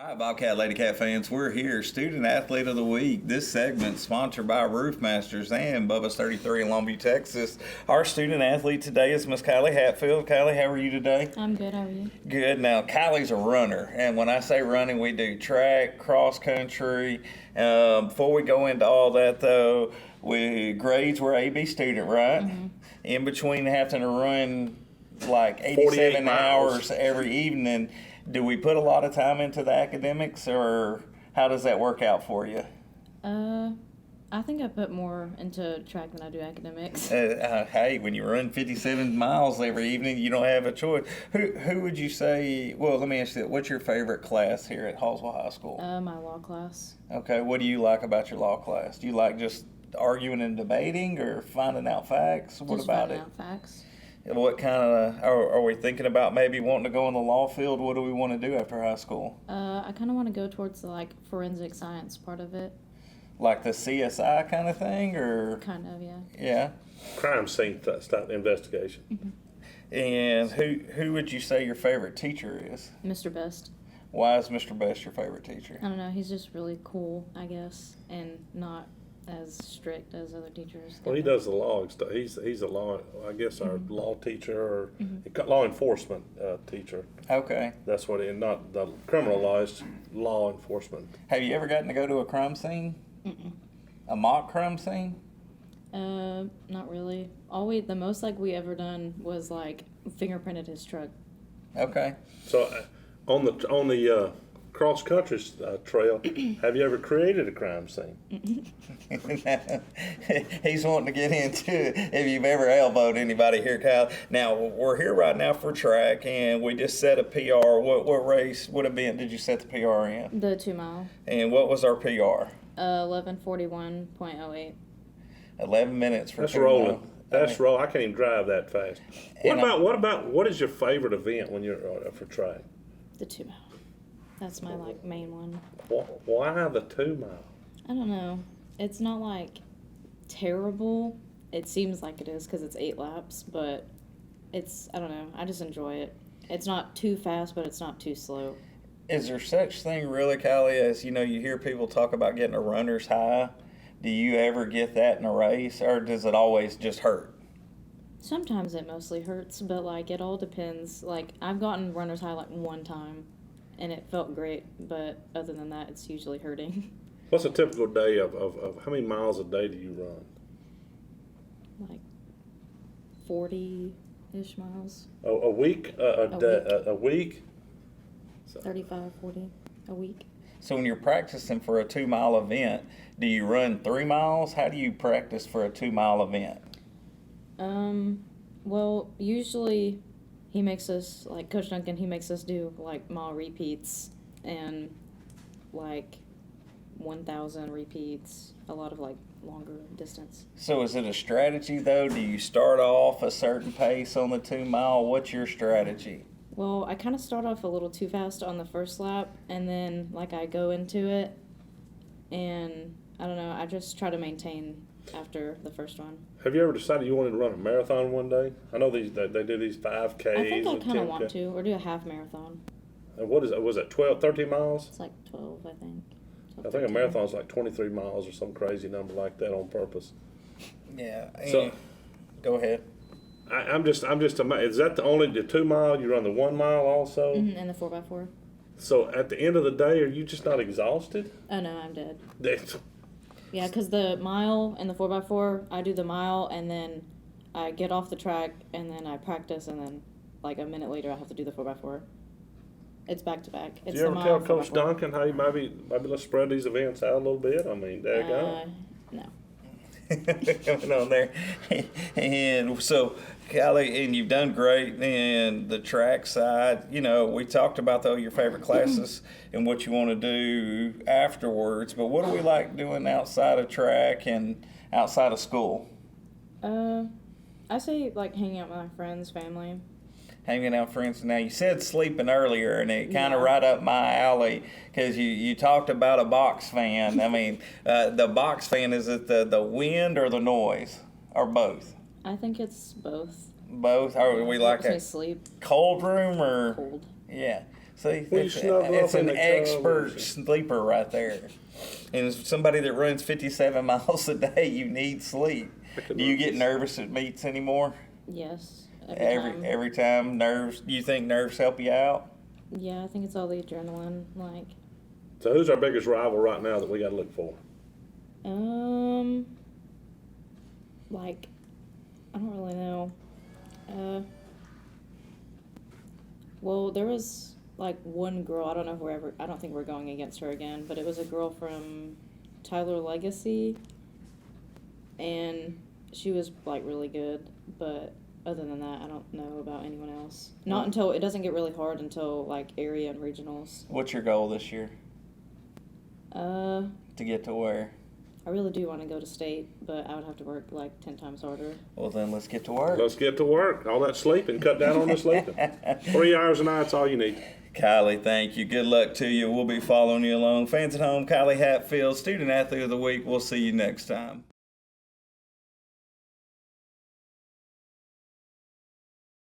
All right, Bobcat, Lady Cat fans, we're here. Student Athlete of the Week. This segment sponsored by Roof Masters and Bubba's 33 in Longview, Texas. Our student athlete today is Miss Kylee Hatfield. Kylee, how are you today? I'm good. How are you? Good. Now, Kylie's a runner, and when I say running, we do track, cross country. Before we go into all that, though, grades were AB student, right? Mm-hmm. In between having to run like 87 hours every evening. Do we put a lot of time into the academics, or how does that work out for you? I think I put more into track than I do academics. Hey, when you run 57 miles every evening, you don't have a choice. Who would you say? Well, let me ask you that. What's your favorite class here at Hallsville High School? My law class. Okay, what do you like about your law class? Do you like just arguing and debating, or finding out facts? What Just about finding it? out facts. What kind of are we thinking about? Maybe wanting to go in the law field? What do we want to do after high school? I kind of want to go towards the forensic science part of it. Like the CSI kind of thing, or Kind of, yeah. yeah. Crime scene start investigation. Mm-hmm. And who would you say your favorite teacher is? Mr. Best. Why is Mr. Best your favorite teacher? I don't know. He's just really cool, I guess, and not as strict as other teachers. Well, he does the law stuff. He's a law, I guess, our law teacher or law enforcement teacher. Okay. That's what it. Not the criminal law, it's law enforcement. Have you ever gotten to go to a crime scene? Mm-mm. A mock crime scene? Not really. The most we ever done was fingerprinted his truck. Okay. So on the cross country trail, have you ever created a crime scene? He's wanting to get into it. If you've ever elbowed anybody here, Kyle. Now, we're here right now for track, and we just set a PR. What race, what event did you set the PR in? The 2 mile. And what was our PR? 11:41.08. 11 minutes for That's 2 rolling. miles. That's rolling. I can't even drive that fast. What is your favorite event when you're for track? The 2 mile. That's my main one. Why the 2 mile? I don't know. It's not terrible. It seems like it is because it's 8 laps, but I don't know. I just enjoy it. It's not too fast, but it's not too slow. Is there such thing really, Kylie, as you hear people talk about getting a runner's high? Do you ever get that in a race, or does it always just hurt? Sometimes it mostly hurts, but it all depends. I've gotten runner's high one time, and it felt great, but other than that, it's usually hurting. What's a typical day of how many miles a day do you run? 40-ish miles. A week? A week? 35, 40 a week. So when you're practicing for a 2 mile event, do you run 3 miles? How do you practice for a 2 mile event? Well, usually he makes us, Coach Duncan, he makes us do mile repeats and 1,000 repeats, a lot of longer distance. So is it a strategy though? Do you start off a certain pace on the 2 mile? What's your strategy? Well, I kind of start off a little too fast on the first lap, and then I go into it, and I don't know, I just try to maintain after the first one. Have you ever decided you wanted to run a marathon one day? I know they do these 5Ks. I think I kind of want to, or do a half marathon. And what is it? Was it 13 miles? It's 12, I think. I think a marathon's 23 miles or some crazy number like that on purpose. Yeah. So, go ahead. I'm just amazed. Is that the 2 mile? You run the 1 mile also? Mm-hmm, and the 4x4. So at the end of the day, are you just not exhausted? Oh no, I'm dead. That's- Yeah, because the mile and the 4x4, I do the mile and then I get off the track and then I practice and then a minute later I have to do the 4x4. It's back to back. Do you ever tell Coach Duncan how you maybe let's spread these events out a little bit? I mean, there you go. No. Coming on there. And so, Kylie, and you've done great in the track side. We talked about, though, your favorite classes and what you want to do afterwards. But what do we like doing outside of track and outside of school? I say, hanging out with my friends, family. Hanging out with friends. Now, you said sleeping earlier, and it kind of Yeah. right up my alley because you talked about a box fan. I mean, the box fan, is it the wind or the noise or both? I think it's both. Both? Or we like Helps me a sleep cold room or? cold. Yeah. See, Well, you it's, snuggle it's up in an the expert covers. sleeper right there. And as somebody that runs 57 miles a day, you need sleep. Do you get nervous at meets anymore? Yes. Every time nerves. You think nerves help you out? Yeah, I think it's all the adrenaline. Like, So who's our biggest rival right now that we got to look for? like, I don't really know. Well, there was like one girl. I don't know if I don't think we're going against her again. But it was a girl from Tyler Legacy, and she was like really good. But other than that, I don't know about anyone else. Not until it doesn't get really hard until like area and regionals. What's your goal this year? To get to where? I really do want to go to state, but I would have to work like 10 times harder. Well, then let's get to work. Let's get to work. All that sleeping, cut down on the sleeping. 3 hours a night's all you need. Kylee, thank you. Good luck to you. We'll be following you along. Fans at home, Kylee Hatfield, Student Athlete of the Week. We'll see you next time.